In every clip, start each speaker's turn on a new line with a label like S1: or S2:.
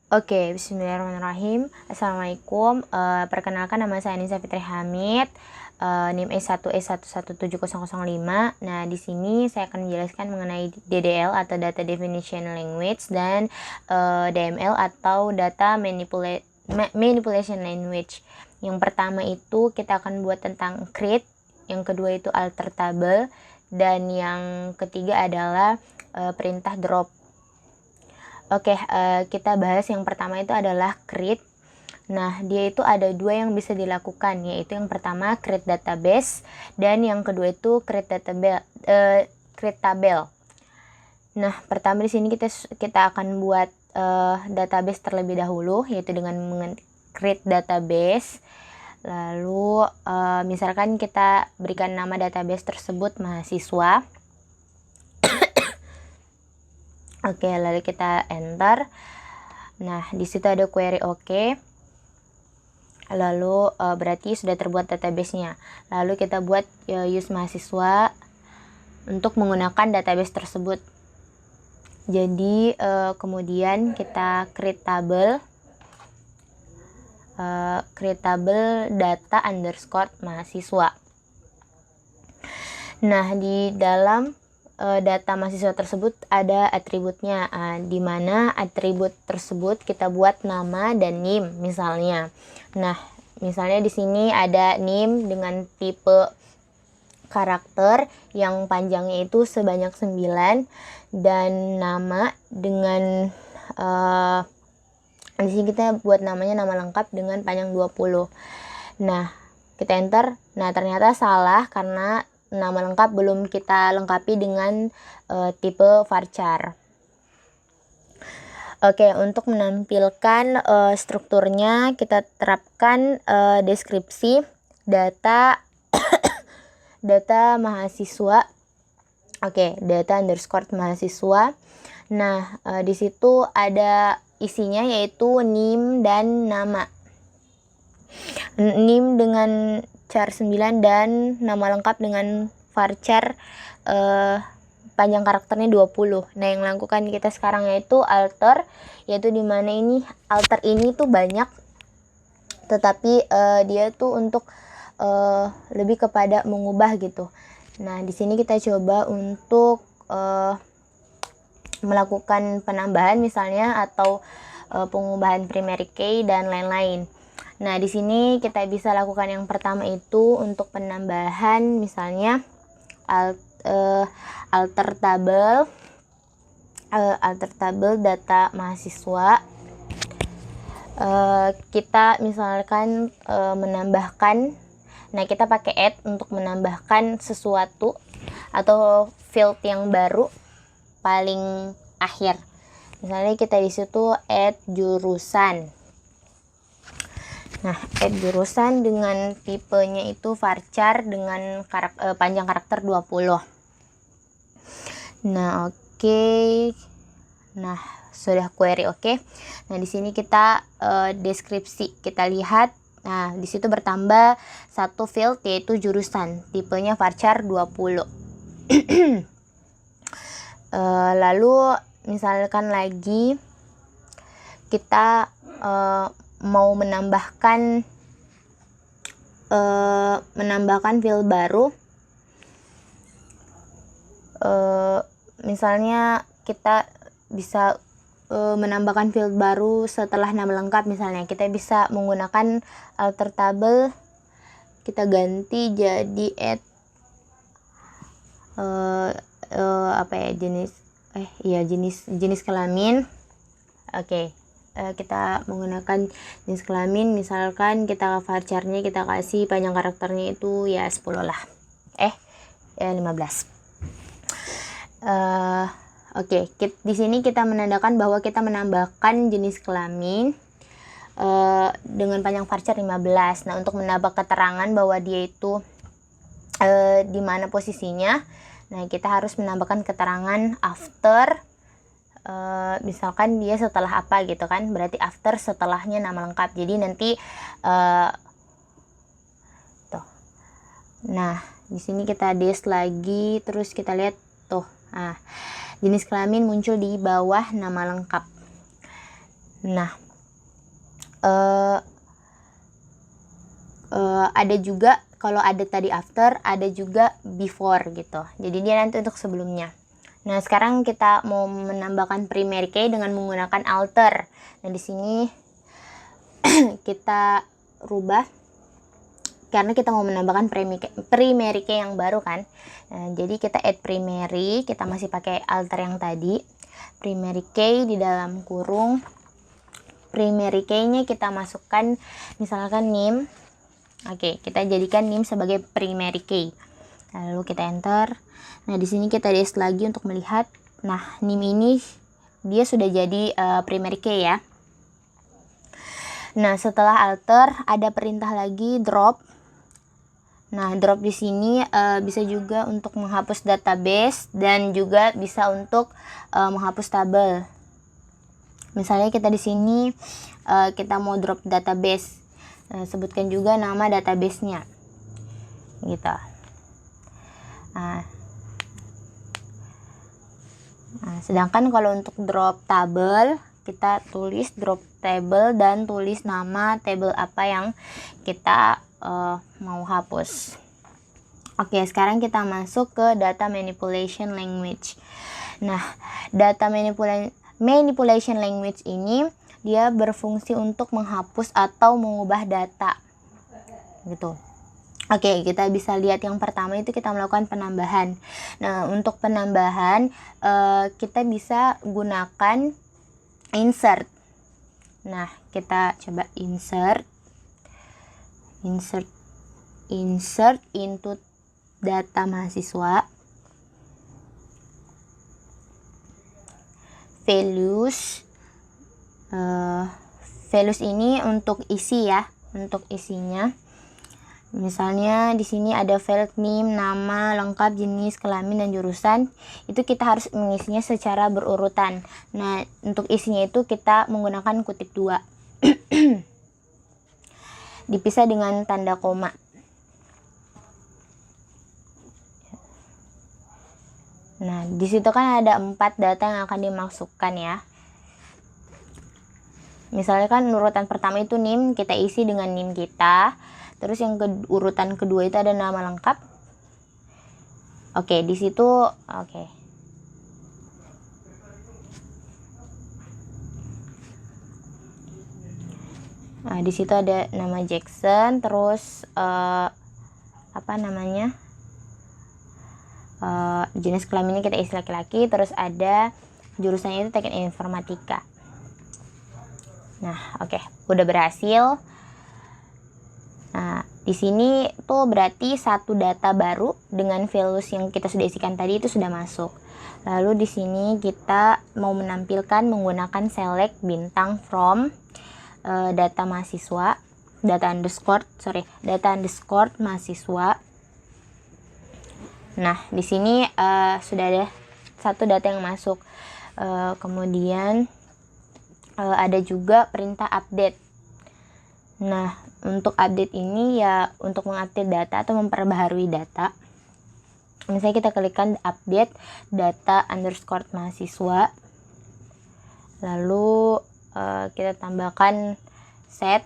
S1: Oke, bismillahirrahmanirrahim. Assalamualaikum. Perkenalkan, nama saya Anissa Fitri Hamid. NIM S1E117005. Nah, di sini saya akan menjelaskan mengenai DDL atau Data Definition Language dan DML atau Data Manipulation Language. Yang pertama itu kita akan buat tentang create, yang kedua itu alter table, dan yang ketiga adalah perintah drop. Oke, kita bahas yang pertama itu adalah create. Nah, dia itu ada dua yang bisa dilakukan, yaitu yang pertama create database dan yang kedua itu create table. Nah, pertama di sini kita akan buat database terlebih dahulu, yaitu dengan create database. Lalu misalkan kita berikan nama database tersebut mahasiswa. Oke, lalu kita enter. Nah, di situ ada query oke. Lalu berarti sudah terbuat database-nya. Lalu kita buat use mahasiswa untuk menggunakan database tersebut. Jadi kemudian kita create table data underscore mahasiswa. Nah, di dalam data mahasiswa tersebut ada atributnya, di mana atribut tersebut kita buat nama dan NIM misalnya. Nah, misalnya di sini ada NIM dengan tipe karakter yang panjangnya itu sebanyak 9 dan nama dengan di sini kita buat namanya nama lengkap dengan panjang 20. Nah, kita enter. Nah, ternyata salah karena nama lengkap belum kita lengkapi dengan tipe varchar. Oke, untuk menampilkan strukturnya kita terapkan deskripsi data data mahasiswa. Oke, data underscore mahasiswa. Nah, di situ ada isinya yaitu NIM dan nama. NIM dengan char 9 dan nama lengkap dengan varchar panjang karakternya 20. Nah, yang lakukan kita sekarang yaitu alter, yaitu dimana ini alter ini tuh banyak, tetapi dia tuh untuk lebih kepada mengubah gitu. Nah, di sini kita coba untuk melakukan penambahan misalnya atau pengubahan primary key dan lain-lain. Nah, di sini kita bisa lakukan yang pertama itu untuk penambahan misalnya alter table data mahasiswa. Kita misalkan menambahkan, nah kita pakai add untuk menambahkan sesuatu atau field yang baru paling akhir. Misalnya kita di situ add jurusan. Nah, add jurusan dengan tipenya itu varchar dengan panjang karakter 20. Nah, oke. Nah, sudah query oke. Nah, di sini kita deskripsi. Kita lihat. Nah, di situ bertambah satu field yaitu jurusan. Tipenya varchar 20. Lalu misalkan lagi kita mau menambahkan field baru, misalnya kita bisa menambahkan field baru setelah nama lengkap. Misalnya kita bisa menggunakan alter table, kita ganti jadi add jenis kelamin. Oke. Kita menggunakan jenis kelamin, misalkan kita varcharnya kita kasih panjang karakternya itu ya 10 lah, 15. Oke, di sini kita menandakan bahwa kita menambahkan jenis kelamin dengan panjang varchar 15. Nah, untuk menambah keterangan bahwa dia itu di mana posisinya, nah kita harus menambahkan keterangan after. Misalkan dia setelah apa gitu kan, berarti after setelahnya nama lengkap. Jadi nanti tuh. Nah, di sini kita des lagi, terus kita lihat tuh. Nah, jenis kelamin muncul di bawah nama lengkap. Nah, ada juga kalau ada tadi after, ada juga before gitu. Jadi dia nanti untuk sebelumnya. Nah, sekarang kita mau menambahkan primary key dengan menggunakan alter. Nah, di sini kita rubah karena kita mau menambahkan primary key yang baru kan. Nah, jadi kita add primary, kita masih pakai alter yang tadi. Primary key di dalam kurung. Primary key-nya kita masukkan misalkan name. Oke, kita jadikan name sebagai primary key. Lalu kita enter. Nah, di sini kita dash lagi untuk melihat. Nah, name ini dia sudah jadi primary key ya. Nah, setelah alter ada perintah lagi drop. Nah, drop di sini bisa juga untuk menghapus database dan juga bisa untuk menghapus tabel. Misalnya kita di sini kita mau drop database, sebutkan juga nama database-nya, gitu. Sedangkan kalau untuk drop tabel, kita tulis drop table dan tulis nama table apa yang kita mau hapus. Oke, sekarang kita masuk ke data manipulation language. Nah, data manipulation language ini dia berfungsi untuk menghapus atau mengubah data gitu. Oke, kita bisa lihat yang pertama itu kita melakukan penambahan. Nah, untuk penambahan kita bisa gunakan insert. Nah, kita coba insert into data mahasiswa. Values ini untuk isi ya, untuk isinya. Misalnya di sini ada field name, nama lengkap, jenis, kelamin dan jurusan. Itu kita harus mengisinya secara berurutan. Nah, untuk isinya itu kita menggunakan kutip dua. Dipisah dengan tanda koma. Nah, di situ kan ada 4 data yang akan dimasukkan ya. Misalnya kan urutan pertama itu NIM, kita isi dengan NIM kita. Terus yang urutan kedua itu ada nama lengkap. Oke, di situ oke. Nah, di situ ada nama Jackson, terus apa namanya? Jenis kelaminnya kita isi laki-laki, terus ada jurusannya itu teknik informatika. Nah, oke, udah berhasil. Nah, di sini tuh berarti satu data baru dengan values yang kita sudah isikan tadi itu sudah masuk. Lalu di sini kita mau menampilkan menggunakan select bintang from data mahasiswa, data underscore mahasiswa. Nah, di sini sudah ada satu data yang masuk. Kemudian ada juga perintah update. Nah, untuk update ini ya untuk mengupdate data atau memperbaharui data. Misalnya kita klikkan update data underscore mahasiswa. Lalu kita tambahkan set.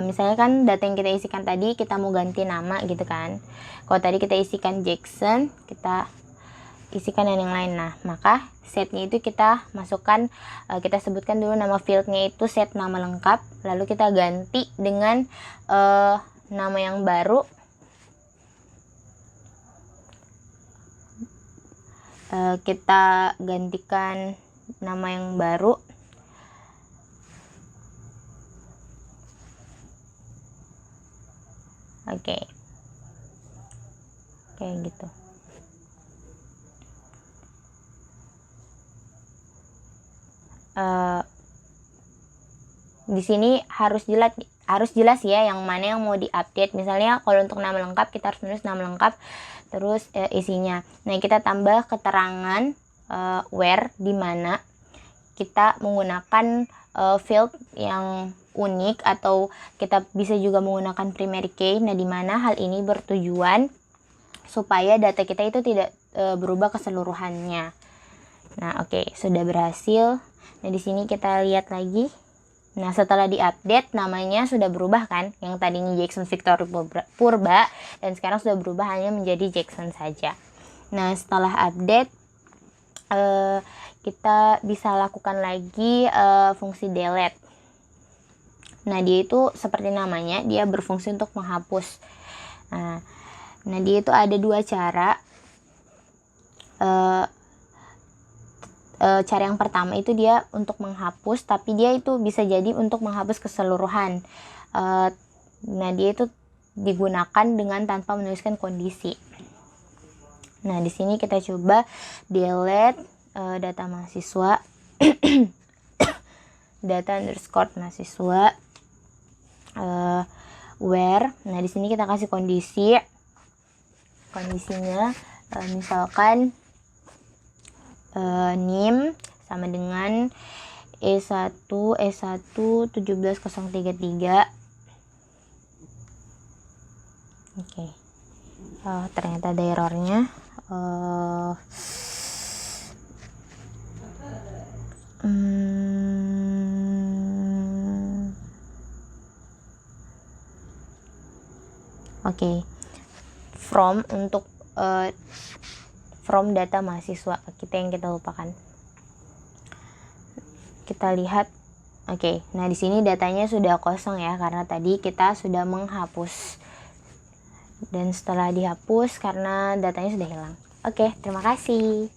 S1: Misalnya kan data yang kita isikan tadi kita mau ganti nama gitu kan. Kalau tadi kita isikan Jackson, kita isikan yang lain. Nah, maka setnya itu kita masukkan, kita sebutkan dulu nama fieldnya itu set nama lengkap, lalu kita ganti dengan nama yang baru. Kita gantikan nama yang baru. Oke, kayak gitu. Di sini harus jelas ya yang mana yang mau diupdate. Misalnya kalau untuk nama lengkap kita harus menulis nama lengkap terus isinya. Nah, kita tambah keterangan where, di mana kita menggunakan field yang unik atau kita bisa juga menggunakan primary key. Nah, di mana hal ini bertujuan supaya data kita itu tidak berubah keseluruhannya Nah, oke, sudah berhasil. Nah, di sini kita lihat lagi. Nah, setelah diupdate namanya sudah berubah kan, yang tadinya Jackson Victory Purba dan sekarang sudah berubah hanya menjadi Jackson saja. Nah, setelah update kita bisa lakukan lagi fungsi delete. Nah, dia itu seperti namanya, dia berfungsi untuk menghapus. Nah, dia itu ada dua cara. Cara yang pertama itu dia untuk menghapus, tapi dia itu bisa jadi untuk menghapus keseluruhan. Nah, dia itu digunakan dengan tanpa menuliskan kondisi. Nah, di sini kita coba delete data mahasiswa, data underscore mahasiswa, where. Nah, di sini kita kasih kondisinya, misalkan NIM sama dengan E1 17033. Oke. Ternyata ada errornya. Oke. Untuk from data mahasiswa yang kita lupakan. Kita lihat. Oke. Nah, di sini datanya sudah kosong ya, karena tadi kita sudah menghapus. Dan setelah dihapus karena datanya sudah hilang. Oke, terima kasih.